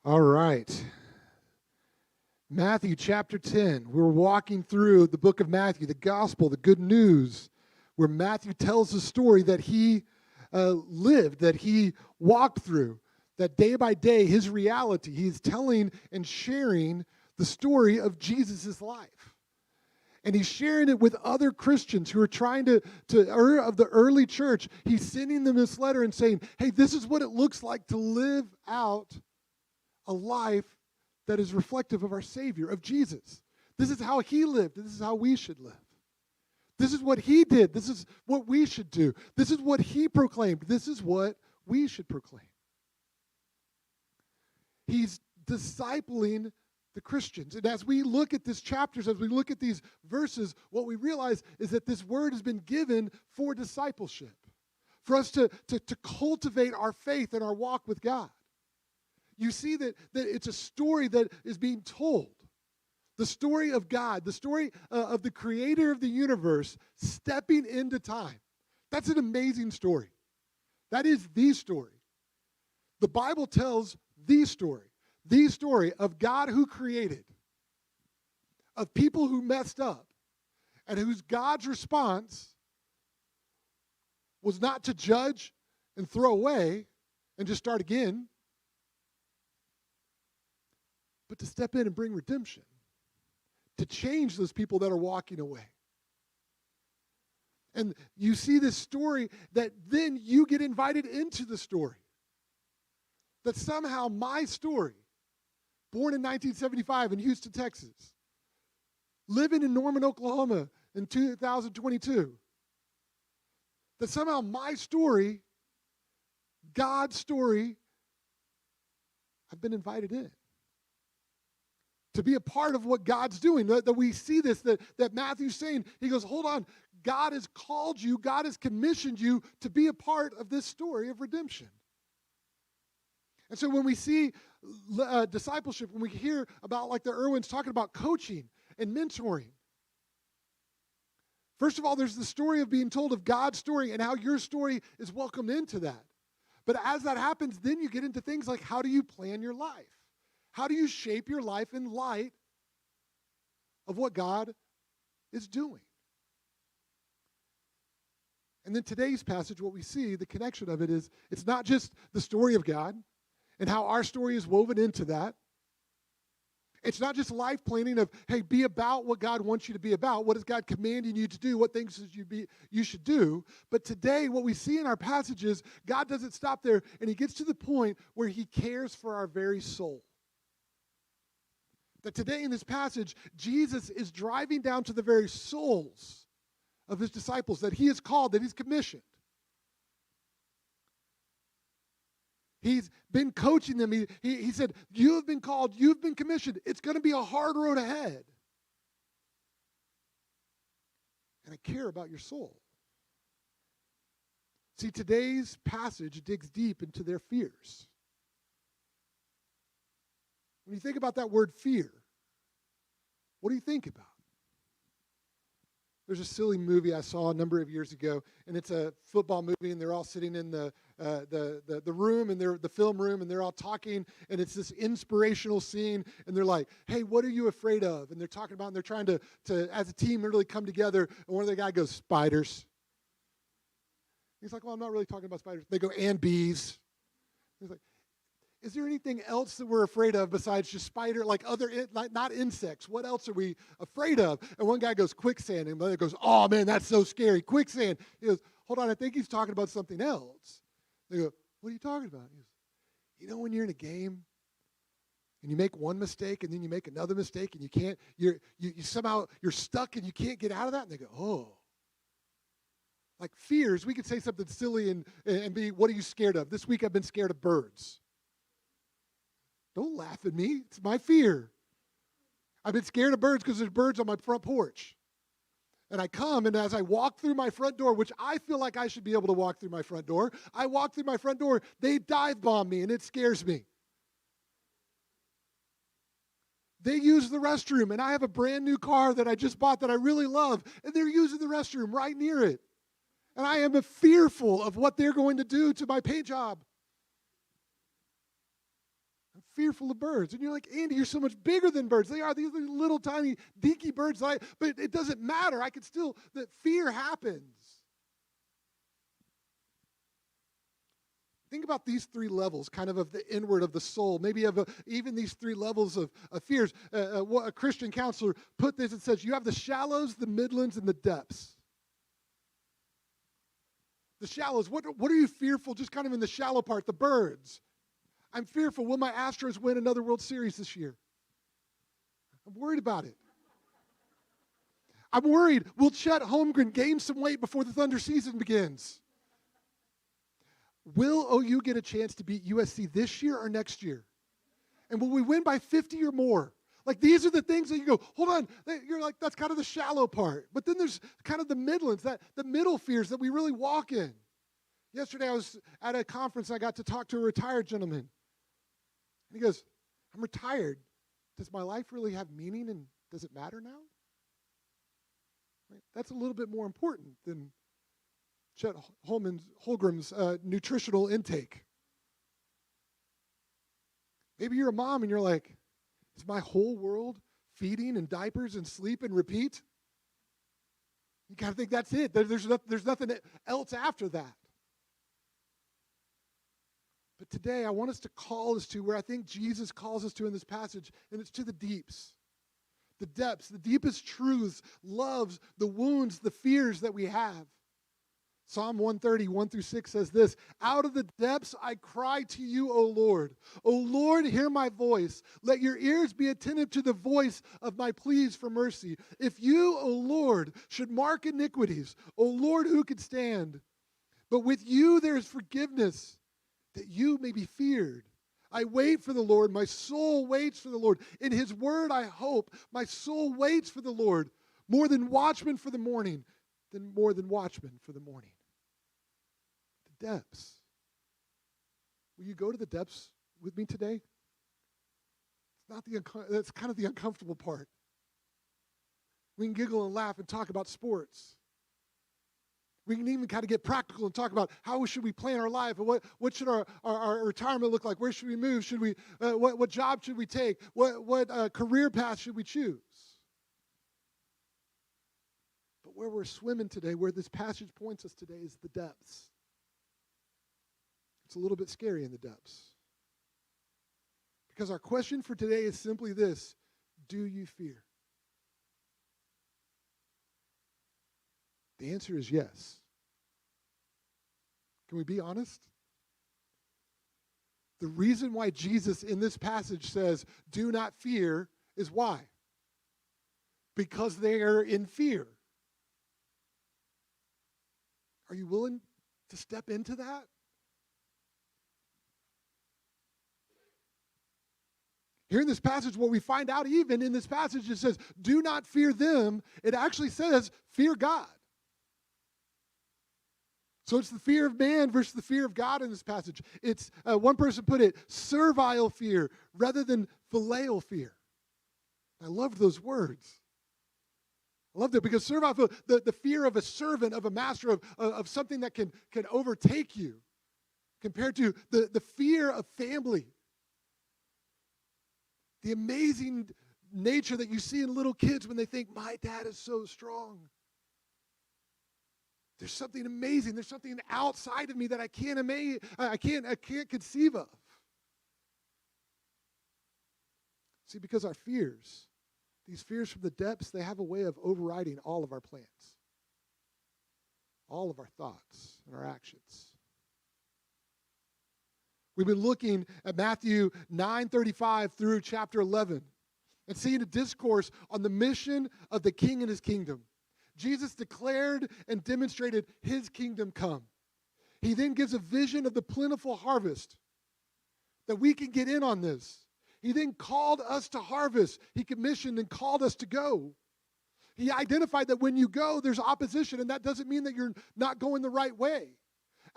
All right. Matthew chapter 10. We're walking through the book of Matthew, the gospel, the good news, where Matthew tells the story that he lived, that he walked through, that day by day, his reality. He's telling and sharing the story of Jesus' life. And he's sharing it with other Christians who are trying of the early church. He's sending them this letter and saying, hey, this is what it looks like to live out a life that is reflective of our Savior, of Jesus. This is how he lived. This is how we should live. This is what he did. This is what we should do. This is what he proclaimed. This is what we should proclaim. He's discipling the Christians. And as we look at these chapters, as we look at these verses, what we realize is that this word has been given for discipleship, for us to cultivate our faith and our walk with God. You see that it's a story that is being told. The story of God, the story of the creator of the universe stepping into time. That's an amazing story. That is the story. The Bible tells the story of God who created, of people who messed up, and whose God's response was not to judge and throw away and just start again, but to step in and bring redemption, to change those people that are walking away. And you see this story that then you get invited into the story. That somehow my story, born in 1975 in Houston, Texas, living in Norman, Oklahoma in 2022, that somehow my story, God's story, I've been invited in. To be a part of what God's doing, that we see this, that Matthew's saying, he goes, hold on, God has called you, God has commissioned you to be a part of this story of redemption. And so when we see discipleship, when we hear about like the Irwins talking about coaching and mentoring, first of all, there's the story of being told of God's story and how your story is welcomed into that. But as that happens, then you get into things like how do you plan your life? How do you shape your life in light of what God is doing? And then today's passage, what we see, the connection of it is, it's not just the story of God and how our story is woven into that. It's not just life planning of, hey, be about what God wants you to be about. What is God commanding you to do? What things you should do? But today, what we see in our passage is God doesn't stop there, and he gets to the point where he cares for our very soul. That today in this passage, Jesus is driving down to the very souls of his disciples that he has called, that he's commissioned. He's been coaching them. He said, you have been called, you've been commissioned. It's going to be a hard road ahead. And I care about your soul. See, today's passage digs deep into their fears. When you think about that word fear, what do you think about? There's a silly movie I saw a number of years ago, and it's a football movie, and they're all sitting in the room, and they're the film room, and they're all talking, and it's this inspirational scene, and they're like, hey, what are you afraid of? And they're talking about, and they're trying to as a team, really come together, and one of the guys goes, spiders. He's like, well, I'm not really talking about spiders. They go, and bees. He's like, is there anything else that we're afraid of besides just spider, like not insects? What else are we afraid of? And one guy goes, quicksand. And the other goes, oh, man, that's so scary. Quicksand. He goes, hold on, I think he's talking about something else. They go, what are you talking about? He goes, you know when you're in a game and you make one mistake and then you make another mistake and you can't, you somehow, you're stuck and you can't get out of that? And they go, oh. Like fears, we could say something silly and be, what are you scared of? This week I've been scared of birds. Don't laugh at me. It's my fear. I've been scared of birds because there's birds on my front porch. And I come, and as I walk through my front door, which I feel like I should be able to walk through my front door, I walk through my front door, they dive bomb me, and it scares me. They use the restroom, and I have a brand new car that I just bought that I really love, and they're using the restroom right near it. And I am fearful of what they're going to do to my paint job. fearful of birds. And you're like, Andy, you're so much bigger than birds. They are. These are little tiny dinky birds. But it doesn't matter. I can still, that fear happens. Think about these three levels, kind of the inward of the soul. Maybe even these three levels of fears. A Christian counselor put this and says, you have the shallows, the midlands, and the depths. The shallows, what are you fearful, just kind of in the shallow part, the birds. I'm fearful, will my Astros win another World Series this year? I'm worried about it. I'm worried, will Chet Holmgren gain some weight before the Thunder season begins? Will OU get a chance to beat USC this year or next year? And will we win by 50 or more? Like, these are the things that you go, hold on. You're like, that's kind of the shallow part. But then there's kind of the midlands, the middle fears that we really walk in. Yesterday I was at a conference and I got to talk to a retired gentleman. And he goes, I'm retired. Does my life really have meaning and does it matter now? Right? That's a little bit more important than Chet Holmgren's nutritional intake. Maybe you're a mom and you're like, is my whole world feeding and diapers and sleep and repeat? You got to think that's it. There's nothing else after that. But today I want us to call us to where I think Jesus calls us to in this passage, and it's to the deeps. The depths, the deepest truths, loves, the wounds, the fears that we have. Psalm 130, 1-6 says this, out of the depths I cry to you, O Lord. O Lord, hear my voice. Let your ears be attentive to the voice of my pleas for mercy. If you, O Lord, should mark iniquities, O Lord, who could stand? But with you there is forgiveness, that you may be feared. I wait for the Lord. My soul waits for the Lord. In his word I hope. My soul waits for the Lord. More than watchmen for the morning. More than watchmen for the morning. The depths. Will you go to the depths with me today? It's not that's kind of the uncomfortable part. We can giggle and laugh and talk about sports. We can even kind of get practical and talk about how should we plan our life and what should our retirement look like? Where should we move? Should we what job should we take? What career path should we choose? But where we're swimming today, where this passage points us today, is the depths. It's a little bit scary in the depths. Because our question for today is simply this: do you fear? The answer is yes. Can we be honest? The reason why Jesus in this passage says, do not fear, is why? Because they are in fear. Are you willing to step into that? Here in this passage, what we find out even in this passage, it says, do not fear them. It actually says, fear God. So it's the fear of man versus the fear of God in this passage. It's, one person put it, servile fear rather than filial fear. I loved those words. I love that because servile fear, the fear of a servant, of a master, of something that can overtake you, compared to the fear of family. The amazing nature that you see in little kids when they think, my dad is so strong. There's something amazing. There's something outside of me that I can't conceive of. See, because our fears, these fears from the depths, they have a way of overriding all of our plans, all of our thoughts and our actions. We've been looking at Matthew 9:35 through chapter 11 and seeing a discourse on the mission of the king and his kingdom. Jesus declared and demonstrated his kingdom come. He then gives a vision of the plentiful harvest, that we can get in on this. He then called us to harvest. He commissioned and called us to go. He identified that when you go, there's opposition, and that doesn't mean that you're not going the right way.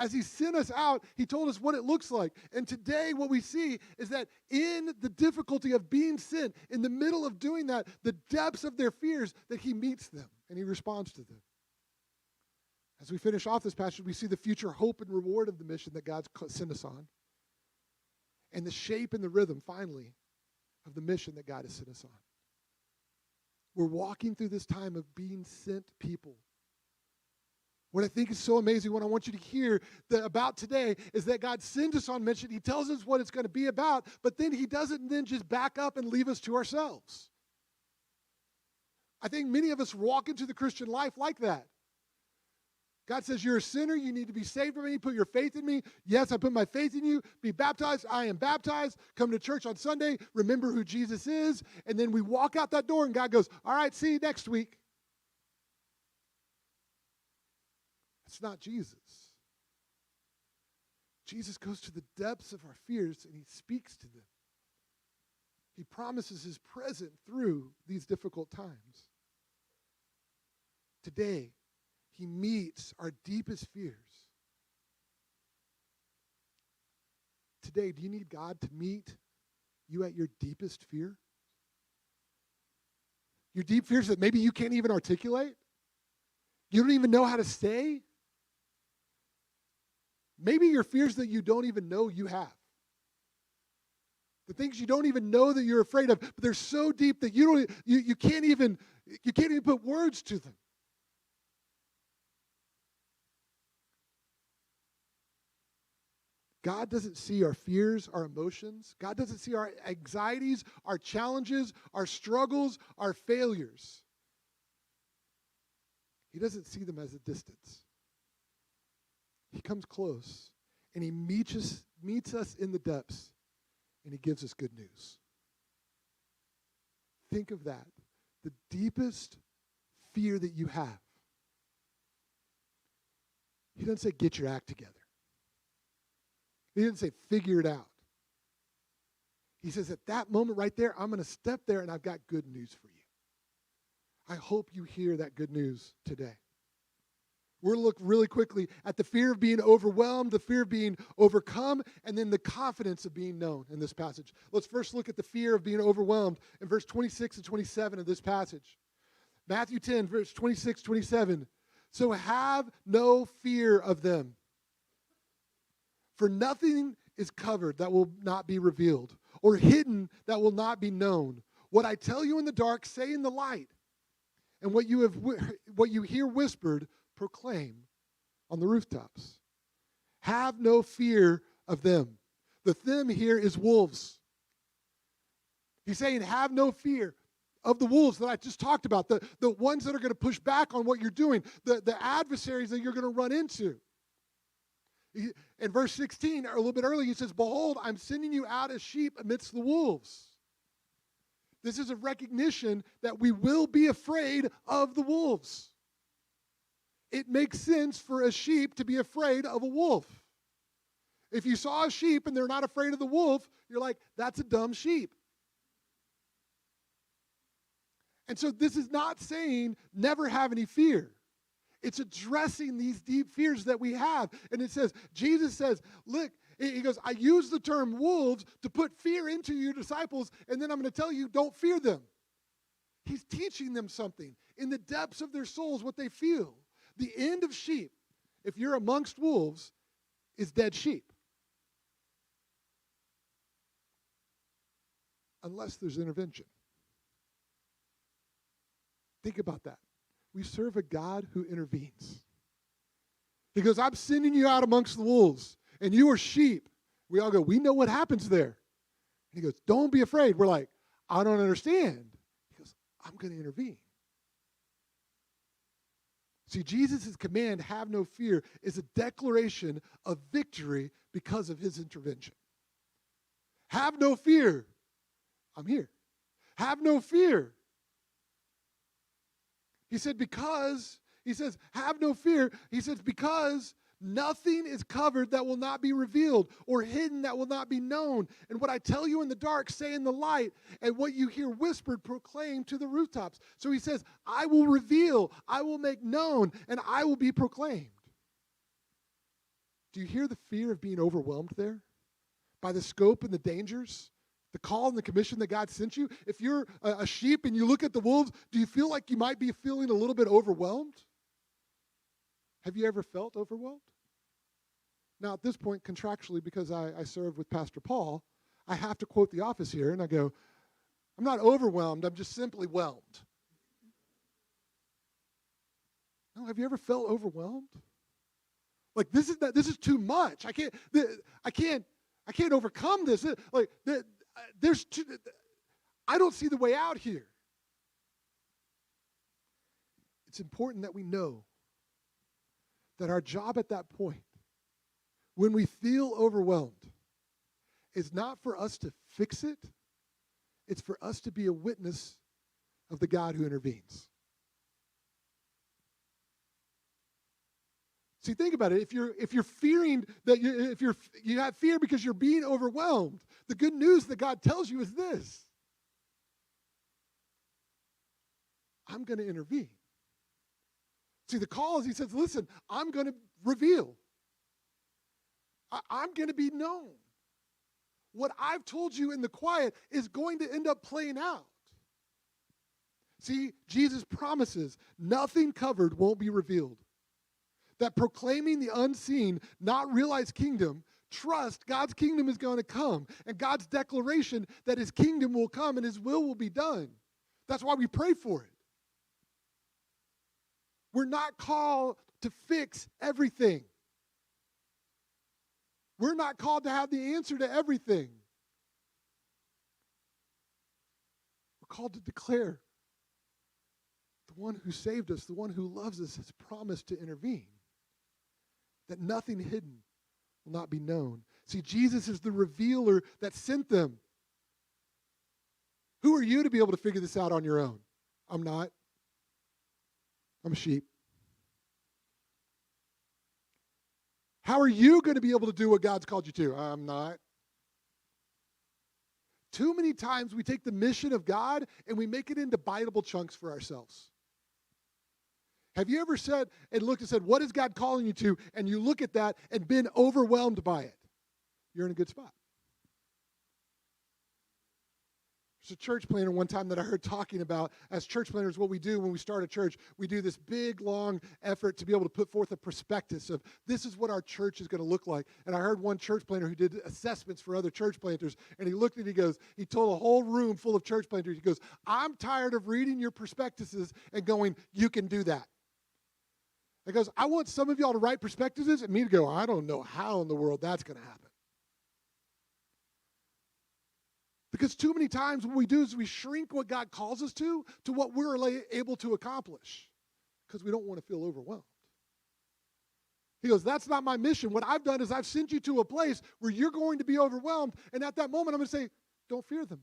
As he sent us out, he told us what it looks like. And today what we see is that in the difficulty of being sent, in the middle of doing that, the depths of their fears, that he meets them and he responds to them. As we finish off this passage, we see the future hope and reward of the mission that God's sent us on. and the shape and the rhythm, finally, of the mission that God has sent us on. We're walking through this time of being sent people. What I think is so amazing, what I want you to hear about today is that God sends us on mission. He tells us what it's going to be about, but then he doesn't then just back up and leave us to ourselves. I think many of us walk into the Christian life like that. God says, you're a sinner. You need to be saved from me. Put your faith in me. Yes, I put my faith in you. Be baptized. I am baptized. Come to church on Sunday. Remember who Jesus is. And then we walk out that door and God goes, all right, see you next week. It's not Jesus. Jesus goes to the depths of our fears and he speaks to them. He promises his presence through these difficult times. Today, he meets our deepest fears. Today, do you need God to meet you at your deepest fear? Your deep fears that maybe you can't even articulate? You don't even know how to say? Maybe your fears that you don't even know you have. The things you don't even know that you're afraid of, but they're so deep that you can't even put words to them. God doesn't see our fears, our emotions. God doesn't see our anxieties, our challenges, our struggles, our failures. He doesn't see them as a distance. He comes close, and he meets us in the depths, and he gives us good news. Think of that. The deepest fear that you have. He doesn't say, get your act together. He didn't say, figure it out. He says, at that moment right there, I'm going to step there and I've got good news for you. I hope you hear that good news today. We're going to look really quickly at the fear of being overwhelmed, the fear of being overcome, and then the confidence of being known in this passage. Let's first look at the fear of being overwhelmed in verse 26 and 27 of this passage. Matthew 10, verse 26, 27. So have no fear of them. For nothing is covered that will not be revealed, or hidden that will not be known. What I tell you in the dark, say in the light. And what you hear whispered, proclaim on the rooftops. Have no fear of them. The them here is wolves. He's saying, have no fear of the wolves that I just talked about, the ones that are going to push back on what you're doing, the adversaries that you're going to run into. In verse 16, or a little bit earlier, he says, behold, I'm sending you out as sheep amidst the wolves. This is a recognition that we will be afraid of the wolves. It makes sense for a sheep to be afraid of a wolf. If you saw a sheep and they're not afraid of the wolf, you're like, that's a dumb sheep. And so this is not saying never have any fear. It's addressing these deep fears that we have. And it says, Jesus says, look, he goes, I use the term wolves to put fear into your disciples, and then I'm going to tell you, don't fear them. He's teaching them something in the depths of their souls, what they feel. The end of sheep, if you're amongst wolves, is dead sheep. Unless there's intervention. Think about that. We serve a God who intervenes. He goes, I'm sending you out amongst the wolves, and you are sheep. We all go, we know what happens there. And he goes, don't be afraid. We're like, I don't understand. He goes, I'm going to intervene. See, Jesus' command, have no fear, is a declaration of victory because of his intervention. Have no fear. I'm here. Have no fear. He said, have no fear. He says, because nothing is covered that will not be revealed, or hidden that will not be known. And what I tell you in the dark, say in the light, and what you hear whispered, proclaim to the rooftops. So he says, I will reveal, I will make known, and I will be proclaimed. Do you hear the fear of being overwhelmed there? By the scope and the dangers? The call and the commission that God sent you? If you're a sheep and you look at the wolves, do you feel like you might be feeling a little bit overwhelmed? Have you ever felt overwhelmed? Now, at this point, contractually, because I serve with Pastor Paul, I have to quote The Office here, and I go, I'm not overwhelmed, I'm just simply whelmed. No, have you ever felt overwhelmed? Like this is too much. I can't overcome this. I don't see the way out here. It's important that we know that our job at that point, when we feel overwhelmed, is not for us to fix it. It's for us to be a witness of the God who intervenes. See, think about it. If you're fearing that you have fear because you're being overwhelmed, the good news that God tells you is this: I'm going to intervene. See, the call is He says, listen, I'm going to reveal. I'm going to be known. What I've told you in the quiet is going to end up playing out. See, Jesus promises nothing covered won't be revealed. That proclaiming the unseen, not realized kingdom, trust God's kingdom is going to come, and God's declaration that His kingdom will come and His will be done. That's why we pray for it. We're not called to fix everything. We're not called to have the answer to everything. We're called to declare the one who saved us, the one who loves us, has promised to intervene. That nothing hidden will not be known. See, Jesus is the revealer that sent them. Who are you to be able to figure this out on your own? I'm not. I'm a sheep. How are you going to be able to do what God's called you to? I'm not. Too many times we take the mission of God and we make it into biteable chunks for ourselves. Have you ever said and looked and said, what is God calling you to? And you look at that and been overwhelmed by it. You're in a good spot. There's a church planner one time that I heard talking about, as church planners, what we do when we start a church, we do this big, long effort to be able to put forth a prospectus of this is what our church is going to look like. And I heard one church planner who did assessments for other church planters, and he looked at it, he told a whole room full of church planters, he goes, I'm tired of reading your prospectuses and going, you can do that. He goes, I want some of y'all to write prospectuses and me to go, I don't know how in the world that's going to happen. Because too many times what we do is we shrink what God calls us to what we're able to accomplish because we don't want to feel overwhelmed. He goes, that's not my mission. What I've done is I've sent you to a place where you're going to be overwhelmed, and at that moment I'm going to say, don't fear them.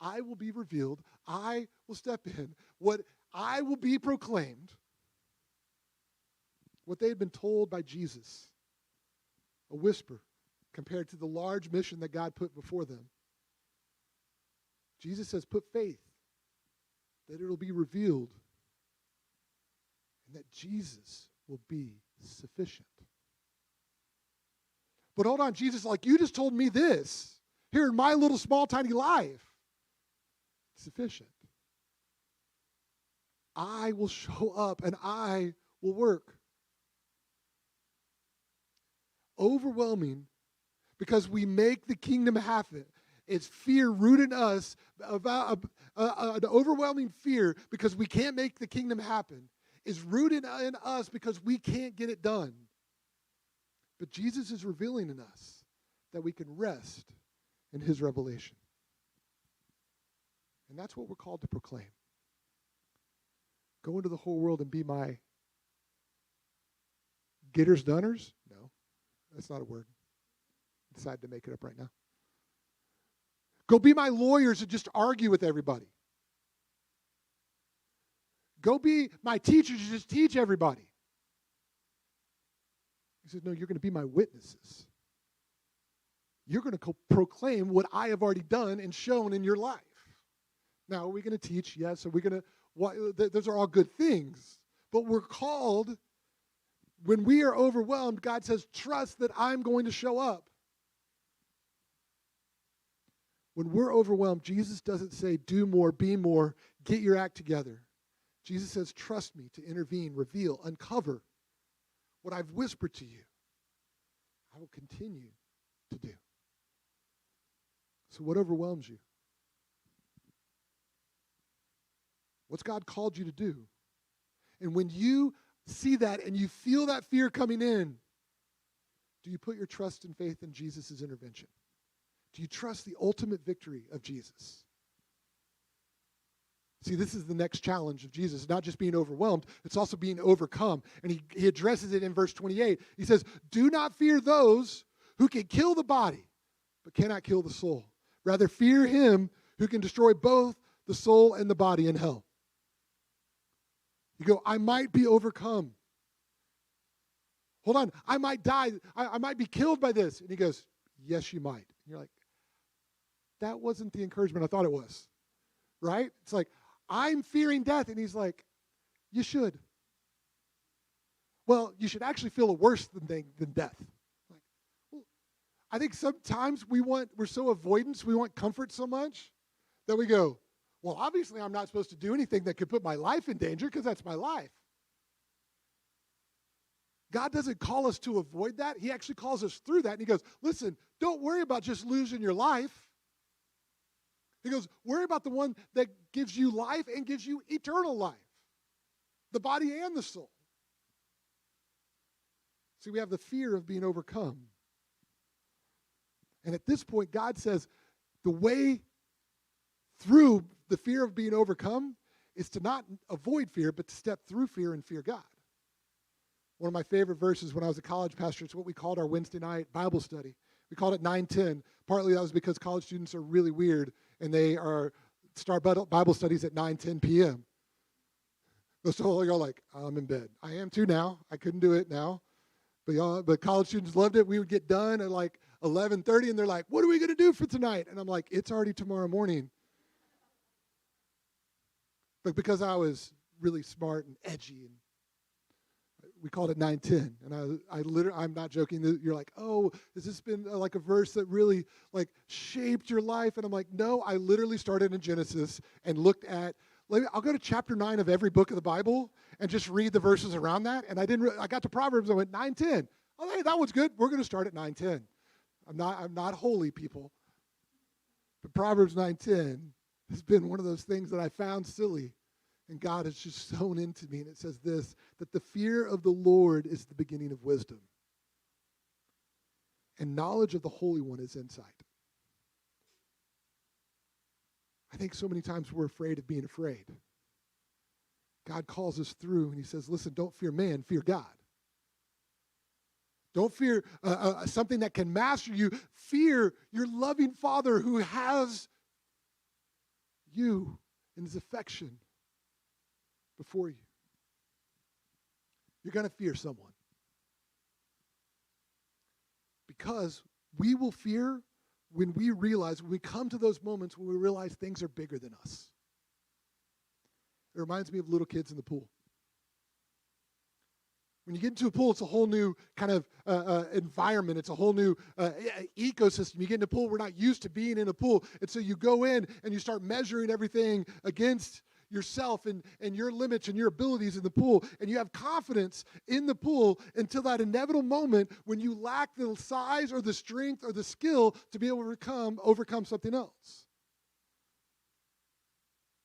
I will be revealed. I will step in. What I will be proclaimed. What they had been told by Jesus, a whisper compared to the large mission that God put before them. Jesus says, put faith that it'll be revealed and that Jesus will be sufficient. But hold on, Jesus, like you just told me this here in my little small tiny life. Sufficient. I will show up and I will work. Overwhelming because we make the kingdom happen. It's fear rooted in us, about an overwhelming fear because we can't make the kingdom happen, is rooted in us because we can't get it done. But Jesus is revealing in us that we can rest in His revelation. And that's what we're called to proclaim. Go into the whole world and be my getters, doners? No, that's not a word. I decided to make it up right now. Go be my lawyers and just argue with everybody. Go be my teachers and just teach everybody. He says, no, you're going to be my witnesses. You're going to proclaim what I have already done and shown in your life. Now, are we going to teach? Yes. Are we going to? Those are all good things. But we're called, when we are overwhelmed, God says, trust that I'm going to show up. When we're overwhelmed, Jesus doesn't say, do more, be more, get your act together. Jesus says, trust me to intervene, reveal, uncover what I've whispered to you. I will continue to do. So what overwhelms you? What's God called you to do? And when you see that and you feel that fear coming in, do you put your trust and faith in Jesus' intervention? Do you trust the ultimate victory of Jesus? See, this is the next challenge of Jesus, not just being overwhelmed, it's also being overcome. And he addresses it in verse 28. He says, do not fear those who can kill the body, but cannot kill the soul. Rather, fear him who can destroy both the soul and the body in hell. You go, I might be overcome. Hold on, I might die. I might be killed by this. And he goes, yes, you might. And you're like, that wasn't the encouragement I thought it was, right? It's like, I'm fearing death. And he's like, you should. Well, you should actually feel a worse than death. Like, well, I think sometimes we're so avoidance, we want comfort so much that we go, well, obviously I'm not supposed to do anything that could put my life in danger because that's my life. God doesn't call us to avoid that. He actually calls us through that. And he goes, listen, don't worry about just losing your life. He goes, worry about the one that gives you life and gives you eternal life, the body and the soul. See, we have the fear of being overcome. And at this point, God says the way through the fear of being overcome is to not avoid fear, but to step through fear and fear God. One of my favorite verses when I was a college pastor, it's what we called our Wednesday night Bible study. We called it 9:10. Partly that was because college students are really weird, and they start Bible studies at 9:10 p.m. So you're like, I'm in bed. I am too now. I couldn't do it now. But college students loved it. We would get done at like 11:30, and they're like, what are we going to do for tonight? And I'm like, it's already tomorrow morning. But because I was really smart and edgy, and we called it 9:10, and I'm not joking. You're like, oh, has this been like a verse that really like shaped your life? And I'm like, no, I literally started in Genesis and looked at. I'll go to chapter 9 of every book of the Bible and just read the verses around that. And I got to Proverbs. I went 9:10. Oh, hey, that one's good. We're going to start at 9:10. I'm not holy, people, but Proverbs 9:10 has been one of those things that I found silly. And God has just sown into me. And it says this, that the fear of the Lord is the beginning of wisdom. And knowledge of the Holy One is insight. I think so many times we're afraid of being afraid. God calls us through and he says, listen, don't fear man, fear God. Don't fear something that can master you. Fear your loving Father who has you in his affection before you. You're going to fear someone. Because we will fear when we come to those moments when we realize things are bigger than us. It reminds me of little kids in the pool. When you get into a pool, it's a whole new kind of environment. It's a whole new ecosystem. You get in a pool, we're not used to being in a pool. And so you go in and you start measuring everything against yourself and your limits and your abilities in the pool. And you have confidence in the pool until that inevitable moment when you lack the size or the strength or the skill to be able to overcome something else.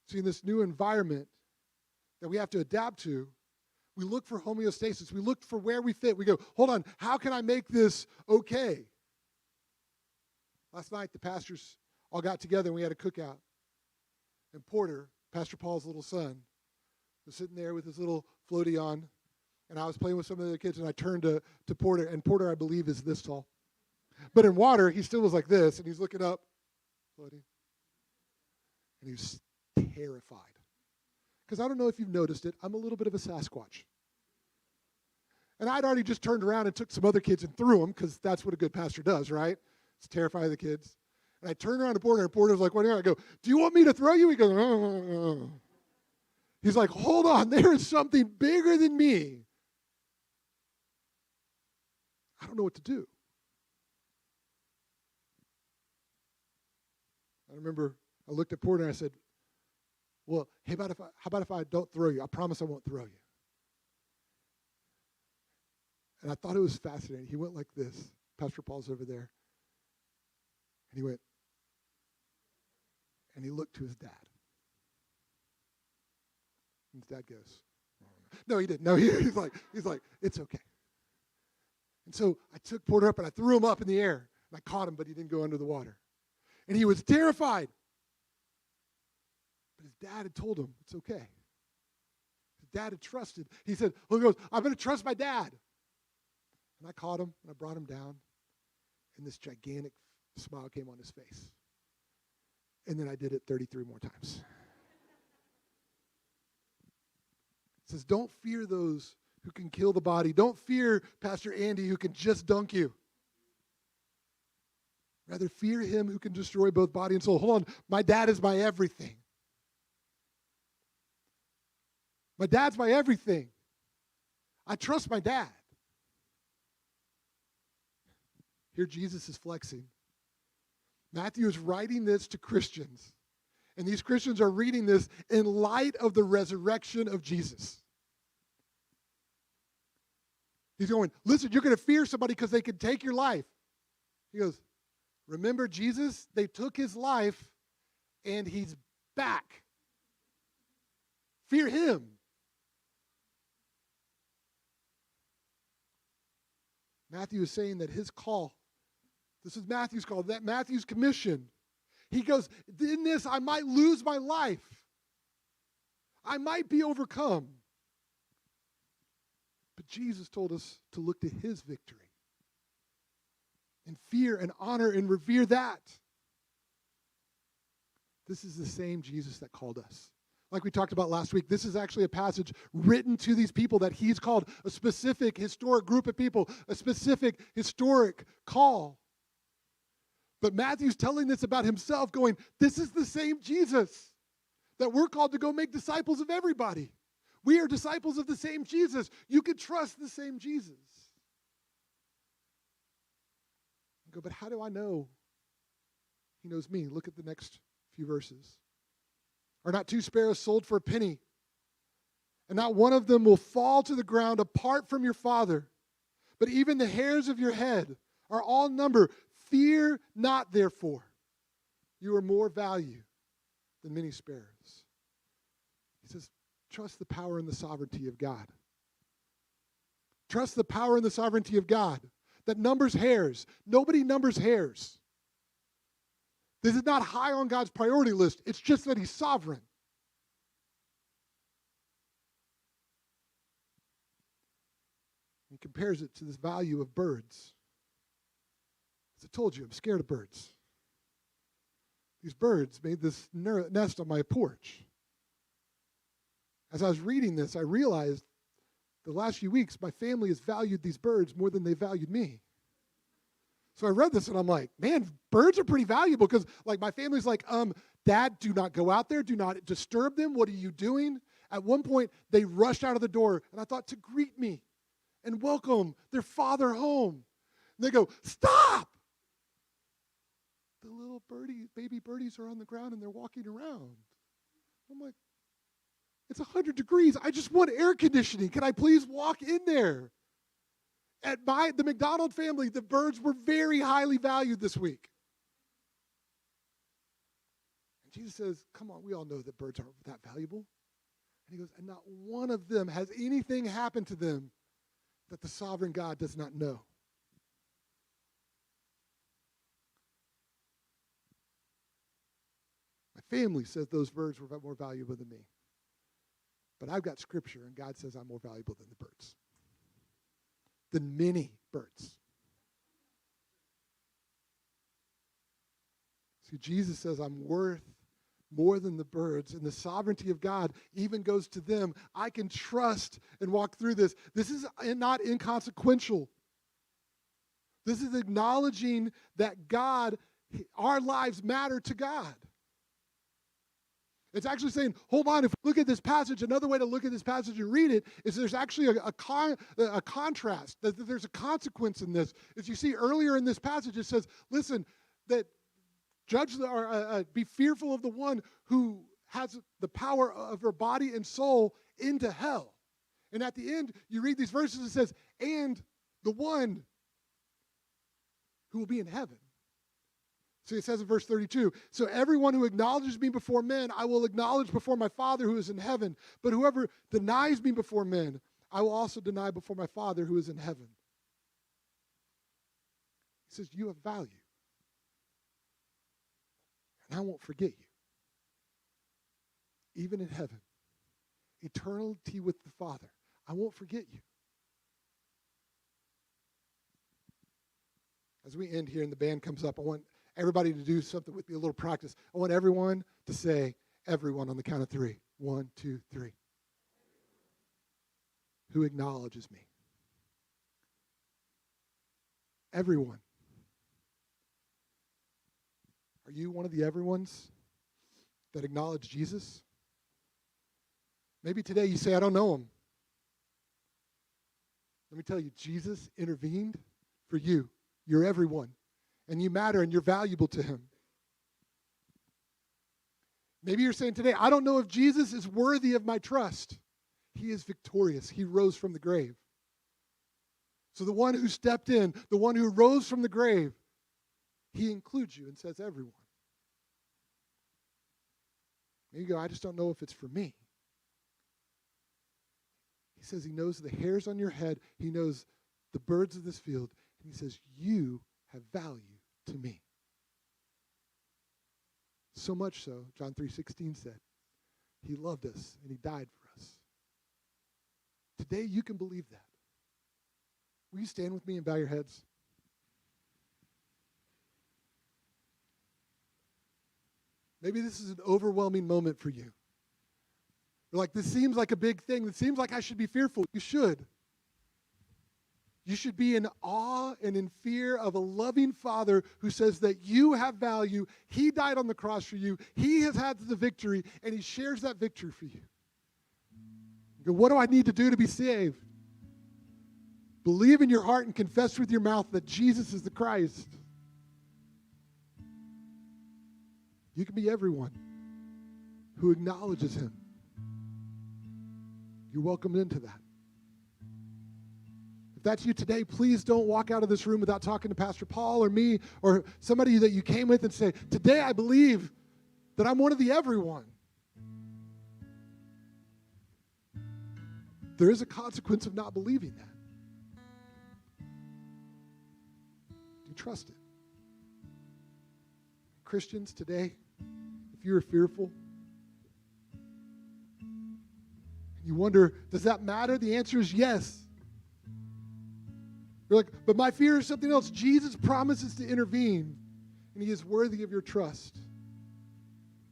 See, in this new environment that we have to adapt to, we look for homeostasis. We look for where we fit. We go, hold on, how can I make this okay? Last night, the pastors all got together and we had a cookout. And Porter, Pastor Paul's little son, was sitting there with his little floaty on. And I was playing with some of the other kids, and I turned to Porter. And Porter, I believe, is this tall. But in water, he still was like this, and he's looking up, floating. And he was terrified. Because I don't know if you've noticed it, I'm a little bit of a Sasquatch. And I'd already just turned around and took some other kids and threw them, because that's what a good pastor does, right? It's terrify the kids. And I turned around to Porter, and Porter was like, what are you? I go, do you want me to throw you? He goes, oh. He's like, hold on, there is something bigger than me. I don't know what to do. I remember I looked at Porter and I said, well, how about if I don't throw you? I promise I won't throw you. And I thought it was fascinating. He went like this. Pastor Paul's over there. And he went, And he looked to his dad. And his dad goes, no, he didn't. No, he's like, it's okay. And so I took Porter up and I threw him up in the air. And I caught him, but he didn't go under the water. And he was terrified. But his dad had told him, it's okay. His dad had trusted. He said, he goes, I'm going to trust my dad. And I caught him, and I brought him down. And this gigantic smile came on his face. And then I did it 33 more times. It says, don't fear those who can kill the body. Don't fear Pastor Andy who can just dunk you. Rather, fear him who can destroy both body and soul. Hold on. My dad is my everything. My dad's my everything. I trust my dad. Here Jesus is flexing. Matthew is writing this to Christians. And these Christians are reading this in light of the resurrection of Jesus. He's going, listen, you're going to fear somebody because they can take your life. He goes, remember Jesus? They took his life, and he's back. Fear him. Matthew is saying that his call, this is Matthew's call, that Matthew's commission. He goes, in this I might lose my life. I might be overcome. But Jesus told us to look to his victory and fear and honor and revere that. This is the same Jesus that called us. Like we talked about last week, this is actually a passage written to these people that he's called, a specific historic group of people, a specific historic call. But Matthew's telling this about himself, going, this is the same Jesus that we're called to go make disciples of everybody. We are disciples of the same Jesus. You can trust the same Jesus. You go, but how do I know he knows me? Look at the next few verses. Are not two sparrows sold for a penny? And not one of them will fall to the ground apart from your Father. But even the hairs of your head are all numbered. Fear not, therefore. You are more value than many sparrows. He says, trust the power and the sovereignty of God. Trust the power and the sovereignty of God that numbers hairs. Nobody numbers hairs. This is not high on God's priority list. It's just that he's sovereign. He compares it to this value of birds. As I told you, I'm scared of birds. These birds made this nest on my porch. As I was reading this, I realized the last few weeks, my family has valued these birds more than they valued me. So I read this and I'm like, man, birds are pretty valuable because like my family's like, Dad, do not go out there. Do not disturb them. What are you doing? At one point, they rushed out of the door and I thought to greet me and welcome their father home. And they go, stop! The little baby birdies are on the ground and they're walking around. I'm like, it's 100 degrees. I just want air conditioning. Can I please walk in there? At the McDonald family, the birds were very highly valued this week. And Jesus says, come on, we all know that birds aren't that valuable. And he goes, and not one of them has anything happen to them that the sovereign God does not know. My family says those birds were more valuable than me. But I've got scripture, and God says I'm more valuable than the birds. Than many birds. See, Jesus says I'm worth more than the birds, and the sovereignty of God even goes to them. I can trust and walk through this. This is not inconsequential. This is acknowledging that God, our lives matter to God. It's actually saying, hold on, if we look at this passage, another way to look at this passage and read it is there's actually a contrast, that there's a consequence in this. As you see earlier in this passage, it says, listen, that be fearful of the one who has the power of her body and soul into hell. And at the end, you read these verses, it says, and the one who will be in heaven. So it says in verse 32, so everyone who acknowledges me before men, I will acknowledge before my Father who is in heaven. But whoever denies me before men, I will also deny before my Father who is in heaven. He says, you have value. And I won't forget you. Even in heaven, eternity with the Father, I won't forget you. As we end here and the band comes up, I want everybody to do something with me, a little practice. I want everyone to say, everyone on the count of 3. 1, 2, 3. Who acknowledges me? Everyone. Are you one of the everyones that acknowledge Jesus? Maybe today you say, I don't know him. Let me tell you, Jesus intervened for you. You're everyone. And you matter and you're valuable to him. Maybe you're saying today, I don't know if Jesus is worthy of my trust. He is victorious. He rose from the grave. So the one who stepped in, the one who rose from the grave, he includes you and says everyone. Maybe you go, I just don't know if it's for me. He says he knows the hairs on your head. He knows the birds of this field. And he says, you have value to me. So much so, John 3:16 said, he loved us and he died for us. Today you can believe that. Will you stand with me and bow your heads? Maybe this is an overwhelming moment for you. You're like, this seems like a big thing. It seems like I should be fearful. You should. You should be in awe and in fear of a loving Father who says that you have value. He died on the cross for you. He has had the victory, and he shares that victory for you. You go, what do I need to do to be saved? Believe in your heart and confess with your mouth that Jesus is the Christ. You can be everyone who acknowledges him. You're welcomed into that. If that's you today, please don't walk out of this room without talking to Pastor Paul or me or somebody that you came with and say, today I believe that I'm one of the everyone. There is a consequence of not believing that. Do you trust it? Christians, today, if you're fearful, you wonder, does that matter? The answer is yes. You're like, but my fear is something else. Jesus promises to intervene, and he is worthy of your trust.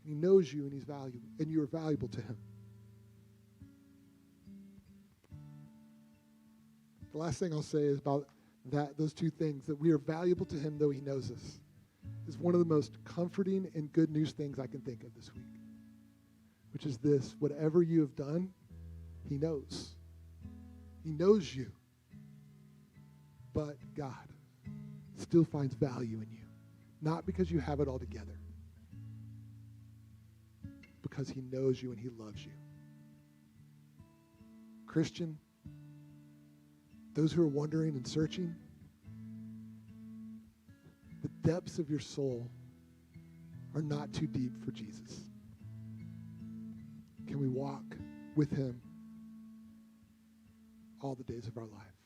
He knows you, and he's valuable, and you are valuable to him. The last thing I'll say is about those two things, that we are valuable to him though he knows us, is one of the most comforting and good news things I can think of this week, which is this: whatever you have done, he knows. He knows you. But God still finds value in you. Not because you have it all together. Because he knows you and he loves you. Christian, those who are wondering and searching, the depths of your soul are not too deep for Jesus. Can we walk with him all the days of our life?